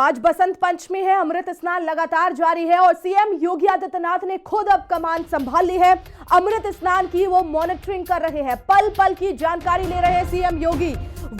आज बसंत पंचमी है, अमृत स्नान लगातार जारी है और सीएम योगी आदित्यनाथ ने खुद अब कमान संभाल ली है। अमृत स्नान की वो मॉनिटरिंग कर रहे हैं, पल पल की जानकारी ले रहे हैं सीएम योगी।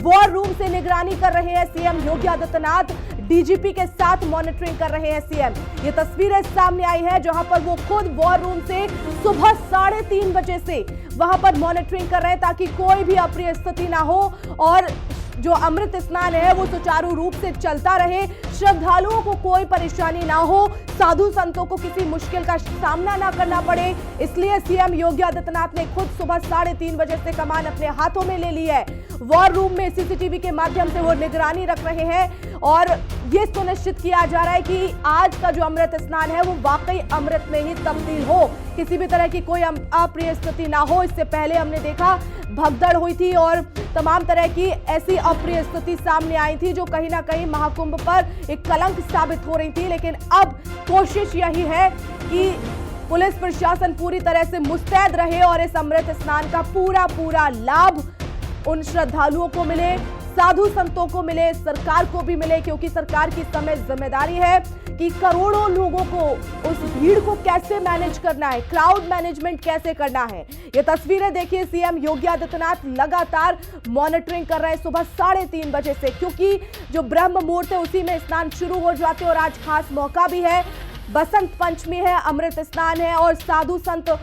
वॉर रूम से निगरानी कर रहे हैं सीएम योगी आदित्यनाथ, डीजीपी के साथ मॉनिटरिंग कर रहे हैं सीएम। ये तस्वीरें सामने आई है जहां पर वो खुद वॉर रूम से सुबह 3:30 बजे से वहां पर मॉनिटरिंग कर रहे हैं ताकि कोई भी अप्रिय स्थिति ना हो और जो अमृत स्नान है वो सुचारू रूप से चलता रहे, श्रद्धालुओं को कोई परेशानी ना हो, साधु संतों को किसी मुश्किल का सामना ना करना पड़े। इसलिए सीएम योगी आदित्यनाथ ने खुद सुबह 3:30 बजे से कमान अपने हाथों में ले ली है। वॉर रूम में सीसीटीवी के माध्यम से वो निगरानी रख रहे हैं और ये सुनिश्चित किया जा रहा है कि आज का जो अमृत स्नान है वो वाकई अमृत में ही तब्दील हो, किसी भी तरह की कोई अप्रिय स्थिति ना हो। इससे पहले हमने देखा भगदड़ हुई थी और तमाम तरह की ऐसी अप्रिय स्थिति सामने आई थी जो कहीं ना कहीं महाकुंभ पर एक कलंक साबित हो रही थी। लेकिन अब कोशिश यही है कि पुलिस प्रशासन पूरी तरह से मुस्तैद रहे और इस अमृत स्नान का पूरा लाभ उन श्रद्धालुओं को मिले, साधु संतों को मिले, सरकार को भी मिले, क्योंकि सरकार की समय जिम्मेदारी है कि करोड़ों लोगों को उस भीड़ को कैसे मैनेज करना है, क्राउड मैनेजमेंट कैसे करना है। ये तस्वीरें देखिए, सीएम योगी आदित्यनाथ लगातार मॉनिटरिंग कर रहे हैं सुबह 3:30 बजे से, क्योंकि जो ब्रह्म मुहूर्त है उसी में स्नान शुरू हो जाते हैं और आज खास मौका भी है, बसंत पंचमी है, अमृत स्नान है और साधु संत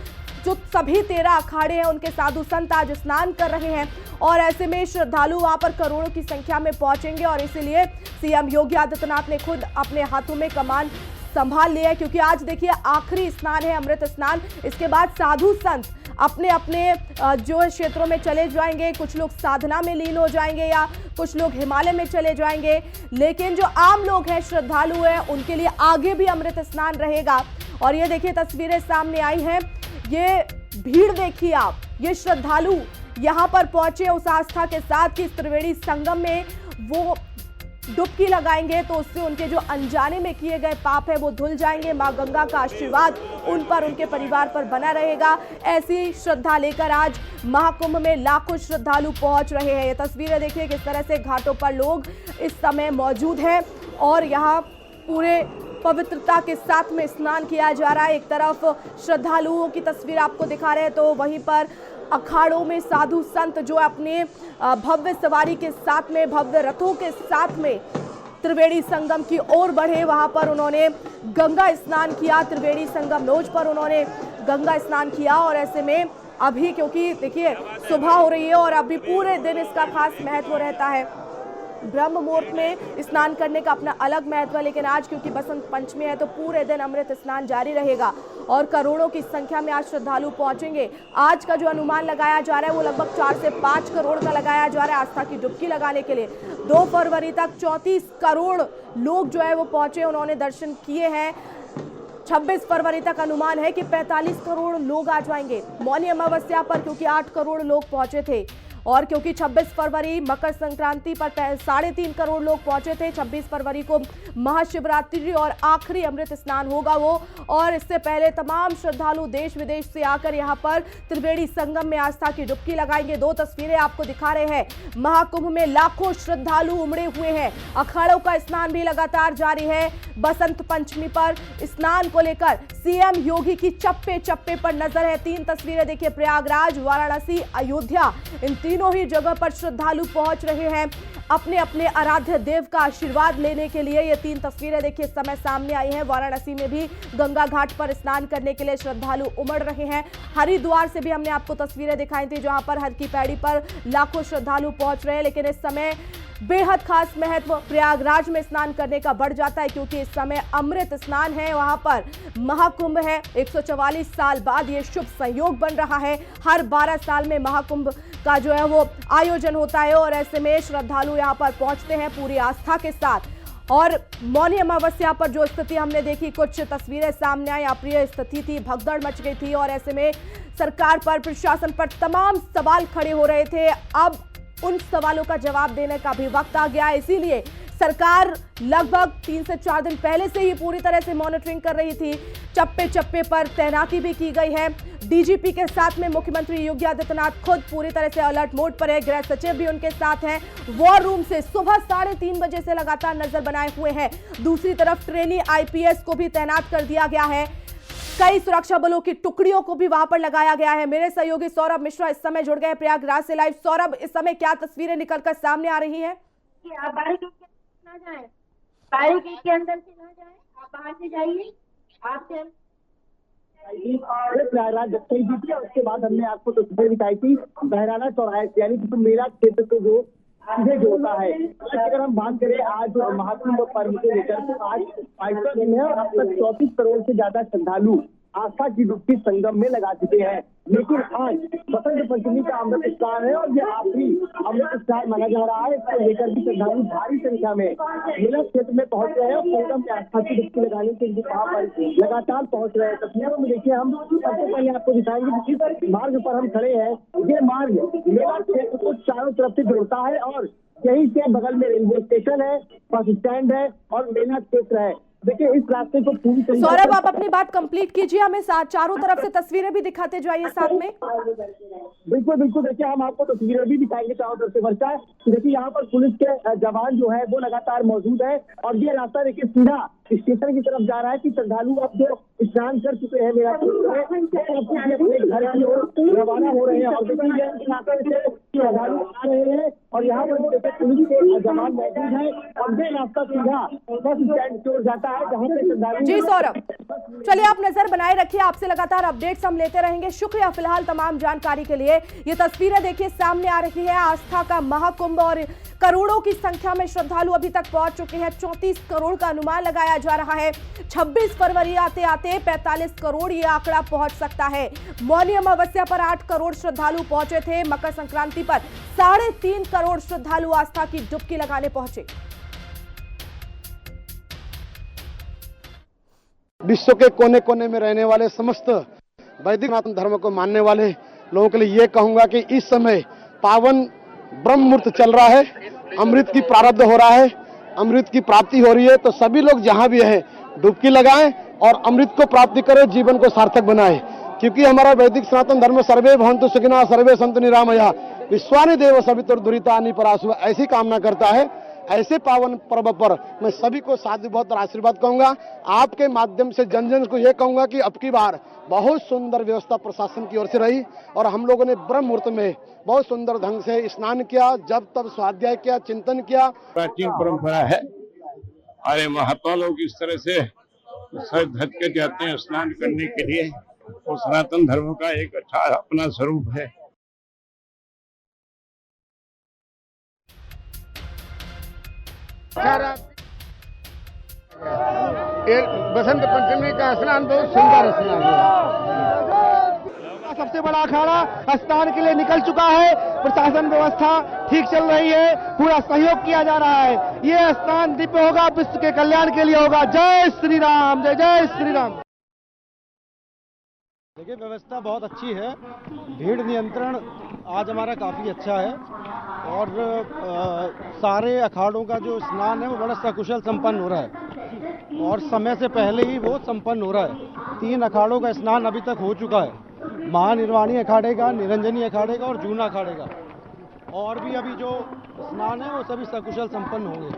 जो सभी 13 अखाड़े हैं उनके साधु संत आज स्नान कर रहे हैं और ऐसे में श्रद्धालु वहां पर करोड़ों की संख्या में पहुंचेंगे और इसीलिए सीएम योगी आदित्यनाथ ने खुद अपने हाथों में कमान संभाल लिया है। क्योंकि आज देखिए आखिरी स्नान है, अमृत स्नान, इसके बाद साधु संत अपने अपने जो क्षेत्रों में चले जाएंगे, कुछ लोग साधना में लीन हो जाएंगे या कुछ लोग हिमालय में चले जाएंगे, लेकिन जो आम लोग हैं, श्रद्धालु हैं, उनके लिए आगे भी अमृत स्नान रहेगा। और ये देखिए तस्वीरें सामने आई हैं, ये भीड़ देखिए आप, ये श्रद्धालु यहां पर पहुंचे उस आस्था के साथ कि त्रिवेणी संगम में वो डुबकी लगाएंगे तो उससे उनके जो अनजाने में किए गए पाप है वो धुल जाएंगे। मां गंगा का आशीर्वाद उन पर, उनके परिवार पर बना रहेगा। ऐसी श्रद्धा लेकर आज महाकुंभ में लाखों श्रद्धालु पहुंच रहे हैं। ये तस्वीरें देखिए किस तरह से घाटों पर लोग इस समय मौजूद हैं और यहाँ पूरे पवित्रता के साथ में स्नान किया जा रहा है। एक तरफ श्रद्धालुओं की तस्वीर आपको दिखा रहे हैं तो वहीं पर अखाड़ों में साधु संत जो अपने भव्य सवारी के साथ में, भव्य रथों के साथ में त्रिवेणी संगम की ओर बढ़े। वहां पर उन्होंने गंगा स्नान किया, त्रिवेणी संगम नोज पर उन्होंने गंगा स्नान किया और ऐसे में अभी क्योंकि देखिए सुबह हो रही है और अभी पूरे दिन इसका खास महत्व रहता है। ब्रह्म मुहूर्त में स्नान करने का अपना अलग महत्व है, लेकिन आज क्योंकि बसंत पंचमी है तो पूरे दिन अमृत स्नान जारी रहेगा और करोड़ों की संख्या में आज श्रद्धालु पहुंचेंगे। आज का जो अनुमान लगाया जा रहा है वो लगभग 4 से 5 करोड़ का लगाया जा रहा है आस्था की डुबकी लगाने के लिए। 2 फरवरी तक 34 करोड़ लोग जो है वो पहुंचे, उन्होंने दर्शन किए हैं। 26 फरवरी तक अनुमान है कि 45 करोड़ लोग आ जाएंगे मौनी अमावस्या पर, क्योंकि 8 करोड़ लोग पहुंचे थे और क्योंकि 26 फरवरी मकर संक्रांति पर 3.5 करोड़ लोग पहुंचे थे। 26 फरवरी को महाशिवरात्रि और आखिरी अमृत स्नान होगा वो, और इससे पहले तमाम श्रद्धालु देश विदेश से आकर यहां पर त्रिवेणी संगम में आस्था की डुबकी लगाएंगे। 2 तस्वीरें आपको दिखा रहे हैं, महाकुंभ में लाखों श्रद्धालु उमड़े हुए हैं, अखाड़ों का स्नान भी लगातार जारी है। बसंत पंचमी पर स्नान को लेकर सीएम योगी की चप्पे चप्पे पर नजर है। 3 तस्वीरें देखिए, प्रयागराज, वाराणसी, अयोध्या, इन तीनों ही जगह पर श्रद्धालु पहुंच रहे हैं अपने अपने आराध्य देव का आशीर्वाद लेने के लिए। ये 3 तस्वीरें देखिए समय सामने आई हैं। वाराणसी में भी गंगा घाट पर स्नान करने के लिए श्रद्धालु उमड़ रहे हैं। हरिद्वार से भी हमने आपको तस्वीरें दिखाई थी जहां पर हर की पैड़ी पर लाखों श्रद्धालु पहुंच रहे हैं। लेकिन इस समय बेहद खास महत्व प्रयागराज में स्नान करने का बढ़ जाता है, क्योंकि इस समय अमृत स्नान है, वहां पर महाकुंभ है। 144 साल बाद ये शुभ संयोग बन रहा है। हर 12 साल में महाकुंभ का जो है वो आयोजन होता है और ऐसे में श्रद्धालु यहाँ पर पहुंचते हैं पूरी आस्था के साथ। और मौनी अमावस्या पर जो स्थिति हमने देखी, कुछ तस्वीरें सामने आई, अप्रिय स्थिति थी, भगदड़ मच गई थी और ऐसे में सरकार पर, प्रशासन पर तमाम सवाल खड़े हो रहे थे। अब उन सवालों का जवाब देने का भी वक्त आ गया है, इसीलिए सरकार लगभग 3 से 4 दिन पहले से ही पूरी तरह से मॉनिटरिंग कर रही थी। चप्पे चप्पे पर तैनाती भी की गई है। डीजीपी के साथ में मुख्यमंत्री योगी आदित्यनाथ खुद पूरी तरह से अलर्ट मोड पर है। गृह सचिव भी उनके साथ हैं। वॉर रूम से सुबह 3:30 बजे से लगातार नजर बनाए हुए हैं। दूसरी तरफ ट्रेनी आईपीएस को भी तैनात कर दिया गया है। कई सुरक्षा बलों की टुकड़ियों को भी वहां पर लगाया गया है। मेरे सहयोगी सौरभ मिश्रा इस समय जुड़ गए प्रयागराज से लाइव। सौरभ, इस समय क्या तस्वीरें निकलकर सामने आ रही हैं? आप बारीकी ना जाएं, बारीकी के अंदर से ना जाएं, आप बाहर से जाइए। आपसे प्रयागराज जब से जीती है उसके बाद हमने आपको तस्वीरें दिखाई थी बहराना चौराहे, यानी कि मेला क्षेत्र को जो सीधे जोड़ता है। अगर हम बात करें आज महाकुंभ पर्व को लेकर, तो आज 5वां दिन है और अब तक 34 करोड़ से ज्यादा श्रद्धालु आस्था की डुबकी संगम में लगा चुके हैं। लेकिन आज बसंत पंचमी का अमृत स्नान है और ये आखिरी अमृत स्नान माना जा रहा है। इसको लेकर भी श्रद्धालु भारी संख्या में मेला क्षेत्र में पहुंच रहे हैं और संगम में आस्था की डुबकी लगाने के लिए वहां पर लगातार पहुंच रहे हैं। तस्वीरों में देखिए, हम सबसे पहले आपको दिखाएंगे जिस मार्ग पर हम खड़े हैं, ये मार्ग मेला क्षेत्र को चारों तरफ से जोड़ता है और यहीं से बगल में रेलवे स्टेशन है, बस स्टैंड है और मेला क्षेत्र है। देखिए, इस रास्ते को पूरी तरीके से सौरभ, आप अपनी बात कंप्लीट कीजिए, हमें चारों तरफ से तस्वीरें भी दिखाते जाइए साथ में। बिल्कुल बिल्कुल, देखिए हम आपको तस्वीरें भी दिखाएंगे चारों तरफ से। वर्षा, देखिए यहाँ पर पुलिस के जवान जो है वो लगातार मौजूद है और ये रास्ता देखिए सीधा स्टेशन की तरफ जा रहा है कि श्रद्धालु अब जो स्नान कर चुके हैं मेरा अपने घर की ओर रवाना हो रहे हैं। और देखिए श्रद्धालु आ रहे हैं और यहाँ पर देखिए पुलिस के जवान मौजूद है और ये रास्ता सीधा बस स्टैंड की ओर जाता है जहाँ पे श्रद्धालु। जी सौरभ, चलिए आप नजर बनाए रखिए, आपसे लगातार अपडेट्स हम लेते रहेंगे। शुक्रिया फिलहाल तमाम जानकारी के लिए। ये तस्वीरें देखिए सामने आ रही है आस्था का महाकुंभ और करोड़ों की संख्या में श्रद्धालु अभी तक पहुंच चुके हैं। 34 करोड़ का अनुमान लगाया जा रहा है। 26 फरवरी आते आते 45 करोड़ ये आंकड़ा पहुंच सकता है। मौनी अमावस्या पर 8 करोड़ श्रद्धालु पहुंचे थे। मकर संक्रांति पर 3.5 करोड़ श्रद्धालु आस्था की डुबकी लगाने पहुंचे। विश्व के कोने कोने में रहने वाले समस्त वैदिक सनातन धर्म को मानने वाले लोगों के लिए ये कहूंगा कि इस समय पावन ब्रह्म मुहूर्त चल रहा है। अमृत की प्रारब्ध हो रहा है, अमृत की प्राप्ति हो रही है। तो सभी लोग जहां भी हैं डुबकी लगाएं और अमृत को प्राप्ति करें, जीवन को सार्थक बनाएं। क्योंकि हमारा वैदिक सनातन धर्म सर्वे भवन्तु सुखिनः सर्वे सन्तु निरामया विश्वानि देव सवितुर्दुरितानि परासु ऐसी कामना करता है। ऐसे पावन पर्व पर मैं सभी को साधु बहुत आशीर्वाद कहूंगा। आपके माध्यम से जन जन को यह कहूंगा कि अब की बार बहुत सुंदर व्यवस्था प्रशासन की ओर से रही और हम लोगों ने ब्रह्म मुहूर्त में बहुत सुंदर ढंग से स्नान किया, जब तब स्वाध्याय किया, चिंतन किया। प्राचीन परंपरा है और महात्मा लोग इस तरह से सर धज के जाते हैं स्नान करने के लिए। वो सनातन धर्म का एक अच्छा अपना स्वरूप है। बसंत पंचमी का स्नान बहुत सुंदर स्नान है। सबसे बड़ा अखाड़ा स्नान के लिए निकल चुका है। प्रशासन व्यवस्था ठीक चल रही है, पूरा सहयोग किया जा रहा है। ये स्नान दिव्य होगा, विश्व के कल्याण के लिए होगा। जय श्री राम, जय जय श्री राम। देखिए, व्यवस्था बहुत अच्छी है। भीड़ नियंत्रण आज हमारा काफ़ी अच्छा है और सारे अखाड़ों का जो स्नान है वो बड़ा सकुशल संपन्न हो रहा है और समय से पहले ही वो संपन्न हो रहा है। 3 अखाड़ों का स्नान अभी तक हो चुका है, महानिर्वाणी अखाड़े का, निरंजनी अखाड़े का और जूना अखाड़े का। और भी अभी जो स्नान है वो सभी सकुशल संपन्न होंगे।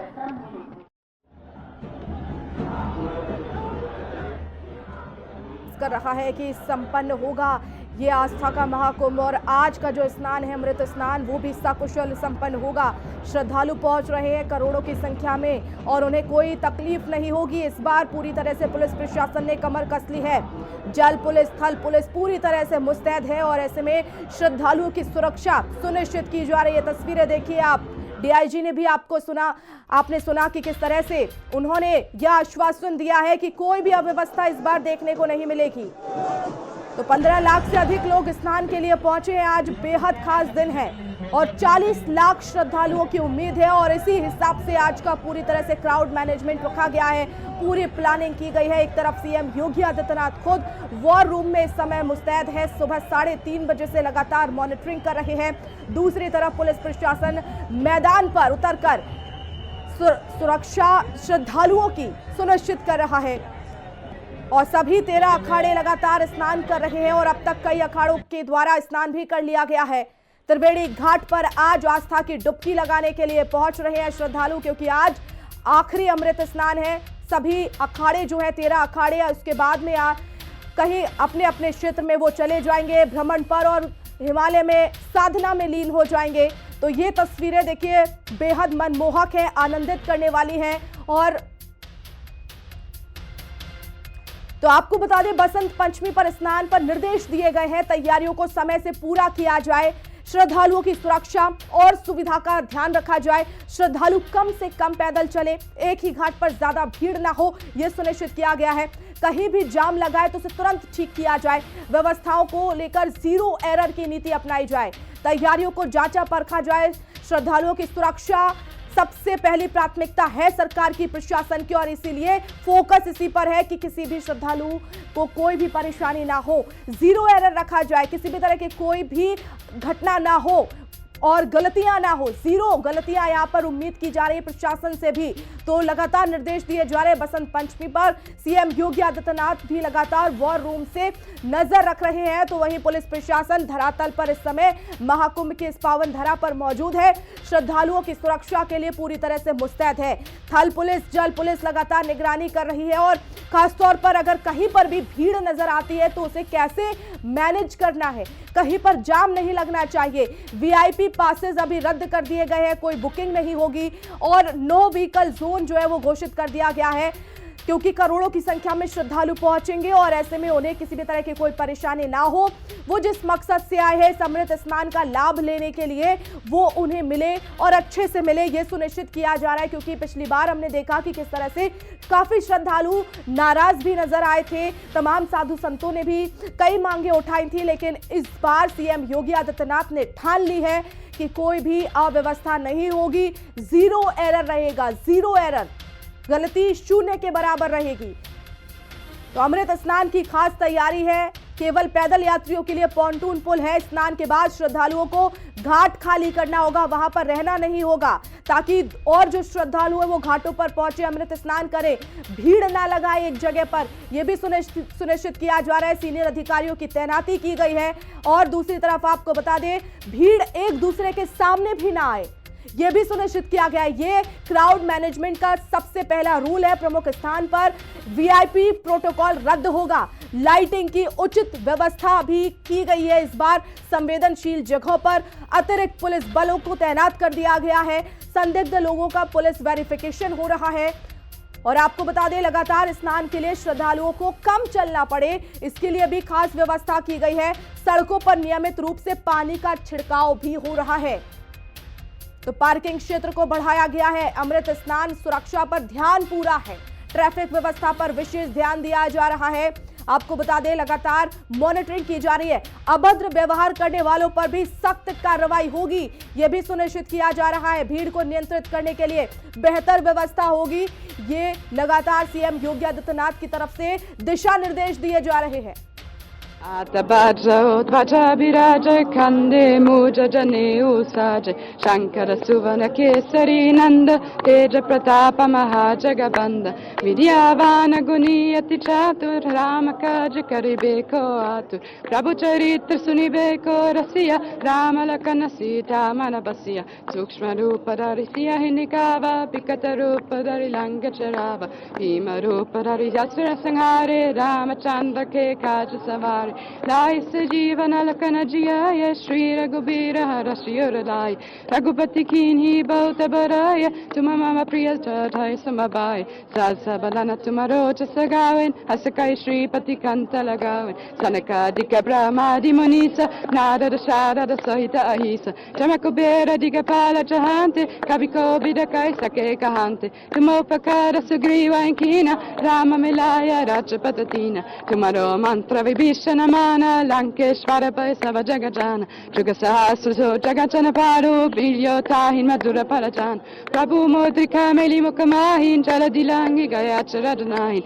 कर रहा है कि संपन्न होगा ये आस्था का महाकुंभ और आज का जो स्नान है अमृत स्नान वो भी सकुशल संपन्न होगा। श्रद्धालु पहुंच रहे हैं करोड़ों की संख्या में और उन्हें कोई तकलीफ नहीं होगी। इस बार पूरी तरह से पुलिस प्रशासन ने कमर कस ली है। जल पुलिस, थल पुलिस पूरी तरह से मुस्तैद है और ऐसे में श्रद्धालुओं की सुरक्षा सुनिश्चित की जा रही है। तस्वीरें देखिए आप। डीआईजी ने भी आपने सुना कि किस तरह से उन्होंने यह आश्वासन दिया है कि कोई भी अव्यवस्था इस बार देखने को नहीं मिलेगी। तो 15 लाख से अधिक लोग स्नान के लिए पहुंचे हैं। आज बेहद खास दिन है और 40 लाख श्रद्धालुओं की उम्मीद है और इसी हिसाब से आज का पूरी तरह से क्राउड मैनेजमेंट रखा गया है, पूरी प्लानिंग की गई है। एक तरफ सीएम योगी आदित्यनाथ खुद वॉर रूम में इस समय मुस्तैद है, सुबह 3:30 बजे से लगातार मॉनिटरिंग कर रहे हैं। दूसरी तरफ पुलिस प्रशासन मैदान पर उतरकर सुरक्षा श्रद्धालुओं की सुनिश्चित कर रहा है और सभी 13 अखाड़े लगातार स्नान कर रहे हैं और अब तक कई अखाड़ों के द्वारा स्नान भी कर लिया गया है। त्रिवेणी घाट पर आज आस्था की डुबकी लगाने के लिए पहुंच रहे हैं श्रद्धालु, क्योंकि आज आखिरी अमृत स्नान है। सभी अखाड़े जो है 13 अखाड़े, उसके बाद में कहीं अपने अपने क्षेत्र में वो चले जाएंगे भ्रमण पर और हिमालय में साधना में लीन हो जाएंगे। तो ये तस्वीरें देखिए बेहद मनमोहक है, आनंदित करने वाली हैं। और तो आपको बता दें, बसंत पंचमी पर स्नान पर निर्देश दिए गए हैं, तैयारियों को समय से पूरा किया जाए, श्रद्धालुओं की सुरक्षा और सुविधा का ध्यान रखा जाए, श्रद्धालु कम से कम पैदल चले, एक ही घाट पर ज्यादा भीड़ ना हो, यह सुनिश्चित किया गया है। कहीं भी जाम लगाए तो उसे तुरंत ठीक किया जाए, व्यवस्थाओं को लेकर 0 एरर की नीति अपनाई जाए, तैयारियों को जांचा परखा जाए। श्रद्धालुओं की सुरक्षा सबसे पहली प्राथमिकता है सरकार की, प्रशासन की, और इसीलिए फोकस इसी पर है कि किसी भी श्रद्धालु को कोई भी परेशानी ना हो, 0 एरर रखा जाए, किसी भी तरह की कोई भी घटना ना हो और गलतियां ना हो। 0 गलतियां यहां पर उम्मीद की जा रही है प्रशासन से भी। तो लगातार निर्देश दिए जा रहे हैं। बसंत पंचमी पर सीएम योगी आदित्यनाथ भी लगातार वॉर रूम से नजर रख रहे हैं। तो वहीं पुलिस प्रशासन धरातल पर इस समय महाकुंभ की इस पावन धरा पर मौजूद है, श्रद्धालुओं की सुरक्षा के लिए पूरी तरह से मुस्तैद है। थल पुलिस, जल पुलिस लगातार निगरानी कर रही है और खासतौर पर अगर कहीं पर भी भीड़ नजर आती है तो उसे कैसे मैनेज करना है, कहीं पर जाम नहीं लगना चाहिए। वीआईपी पासेस अभी रद्द कर दिए गए हैं, कोई बुकिंग नहीं होगी और नो व्हीकल जोन जो है वो घोषित कर दिया गया है, क्योंकि करोड़ों की संख्या में श्रद्धालु पहुंचेंगे और ऐसे में उन्हें किसी भी तरह की कोई परेशानी ना हो। वो जिस मकसद से आए हैं अमृत स्नान का लाभ लेने के लिए, वो उन्हें मिले और अच्छे से मिले, ये सुनिश्चित किया जा रहा है। क्योंकि पिछली बार हमने देखा कि किस तरह से काफी श्रद्धालु नाराज भी नजर आए थे, तमाम साधु संतों ने भी कई मांगे उठाई थी, लेकिन इस बार सीएम योगी आदित्यनाथ ने ठान ली है कि कोई भी अव्यवस्था नहीं होगी, 0 एरर रहेगा, 0 एरर, गलती 0 के बराबर रहेगी। तो अमृत स्नान की खास तैयारी है, केवल पैदल यात्रियों के लिए पॉन्टून पुल है। स्नान के बाद श्रद्धालुओं को घाट खाली करना होगा, वहां पर रहना नहीं होगा, ताकि और जो श्रद्धालु है वो घाटों पर पहुंचे, अमृत स्नान करें, भीड़ ना लगाए एक जगह पर। यह भी सुनिश्चित किया जा रहा है, सीनियर अधिकारियों की तैनाती की गई है। और दूसरी तरफ आपको बता दें, भीड़ एक दूसरे के सामने भी ना आए, यह भी सुनिश्चित किया गया है। ये क्राउड मैनेजमेंट का सबसे पहला रूल है। प्रमुख स्थान पर वीआईपी प्रोटोकॉल रद्द होगा, लाइटिंग की उचित व्यवस्था भी की गई है। इस बार संवेदनशील जगहों पर अतिरिक्त पुलिस बलों को तैनात कर दिया गया है, संदिग्ध लोगों का पुलिस वेरिफिकेशन हो रहा है। और आपको बता दें, लगातार स्नान के लिए श्रद्धालुओं को कम चलना पड़े, इसके लिए भी खास व्यवस्था की गई है। सड़कों पर नियमित रूप से पानी का छिड़काव भी हो रहा है। तो पार्किंग क्षेत्र को बढ़ाया गया है। अमृत स्नान सुरक्षा पर ध्यान पूरा है, ट्रैफिक व्यवस्था पर विशेष ध्यान दिया जा रहा है। आपको बता दें, लगातार मॉनिटरिंग की जा रही है, अभद्र व्यवहार करने वालों पर भी सख्त कार्रवाई होगी, यह भी सुनिश्चित किया जा रहा है। भीड़ को नियंत्रित करने के लिए बेहतर व्यवस्था होगी, ये लगातार सीएम योगी आदित्यनाथ की तरफ से दिशा निर्देश दिए जा रहे हैं। Atabhaja Udvaja Biraja Kande Muja Jane Usaja Shankara Suvana Kesari Nanda Teja Pratapa Mahajagabanda Vidyavana Guniyati Chatur Ramakaja Karibeko Atur Prabhu Charitra Sunibeko Rasiya Ramalakana Sita Manabasiya Sukshma Rupadari Siya Hinikava Pikata Rupadari Langacharava Bhima Rupadari Yasura Sanghare Ramachandra Ke Kaja Savari Lai Sajivana Lakana Jaya Shri Raghubira Harashiyuradai Raghupati Kinhi Bauta Baraya Tuma Mama Priya Tatai Samabai Salsa Balana Tumarocha Sagawin Hasakai Shri Pati Kanta Lagawin Sanaka Dika Brahmadi Munisa Nada Shada Sahita Ahisa Jamakubera Digapala Jahante Kabiko Bidakai Sake Kahante Tumopakara Sugriva Inkina Rama Milaya Rajapatatina Tumaro Mantra Vibhishana Mana Lankeshwara Paisava Jagajana Jugasahasra Jagajana Paru Bilyo Tahin Madura Parajan Prabhu Modrika Meli Mukamahin Jaladilangi Gayachara Danahin